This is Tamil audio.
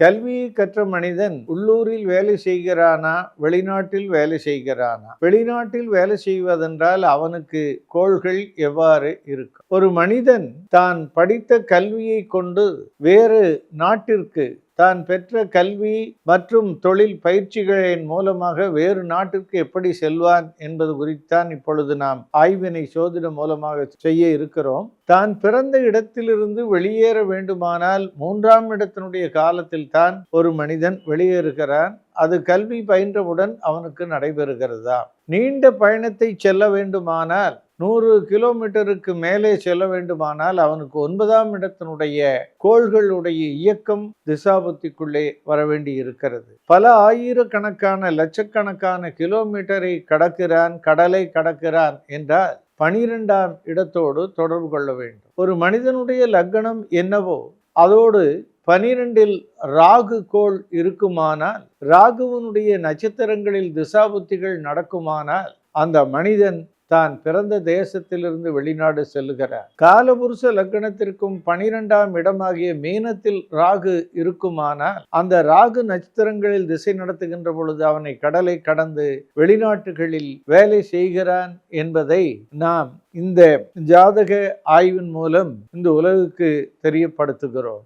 கல்வியை கற்ற மனிதன் உள்ளூரில் வேலை செய்கிறானா, வெளிநாட்டில் வேலை செய்கிறானா? வெளிநாட்டில் வேலை செய்வதென்றால் அவனுக்கு கோள்கள் எவ்வாறு இருக்கும்? ஒரு மனிதன் தான் படித்த கல்வியை கொண்டு வேறு நாட்டிற்கு தான் பெற்ற கல்வி மற்றும் தொழில் பயிற்சிகளின் மூலமாக வேறு நாட்டிற்கு எப்படி செல்வான் என்பது குறித்தான் இப்பொழுது நாம் ஆய்வினை சோதனை மூலமாக செய்ய இருக்கிறோம். தான் பிறந்த இடத்திலிருந்து வெளியேற வேண்டுமானால் 3ஆம் இடத்தினுடைய காலத்தில் தான் ஒரு மனிதன் வெளியேறுகிறான். அது கல்வி பயின்றவுடன் அவனுக்கு நடைபெறுகிறதா? நீண்ட பயணத்தை செல்ல வேண்டுமானால் 100 கிலோமீட்டருக்கு மேலே செல்ல வேண்டுமானால் அவனுக்கு 9ஆம் இடத்தினுடைய கோள்களுடைய இயக்கம் திசாபுத்திக்குள்ளே வர வேண்டி இருக்கிறது. பல ஆயிரக்கணக்கான லட்சக்கணக்கான கிலோமீட்டரை கடக்கிறான், கடலை கடக்கிறான் என்றால் 12ஆம் இடத்தோடு தொடர்பு கொள்ள வேண்டும். ஒரு மனிதனுடைய லக்னம் என்னவோ அதோடு 12இல் ராகு கோள் இருக்குமானால், ராகுவனுடைய நட்சத்திரங்களில் திசாபுத்திகள் நடக்குமானால் அந்த மனிதன் தான் பிறந்த தேசத்திலிருந்து வெளிநாடு செல்லுகிறார். காலபுருஷ லக்னத்திற்கும் 12ஆம் இடமாகிய மீனத்தில் ராகு இருக்குமானால் அந்த ராகு நட்சத்திரங்களில் திசை நடத்துகின்ற பொழுது அவனை கடலை கடந்து வெளிநாட்டுகளில் வேலை செய்கிறான் என்பதை நாம் இந்த ஜாதக ஆய்வின் மூலம் இந்த உலகுக்கு தெரியப்படுத்துகிறோம்.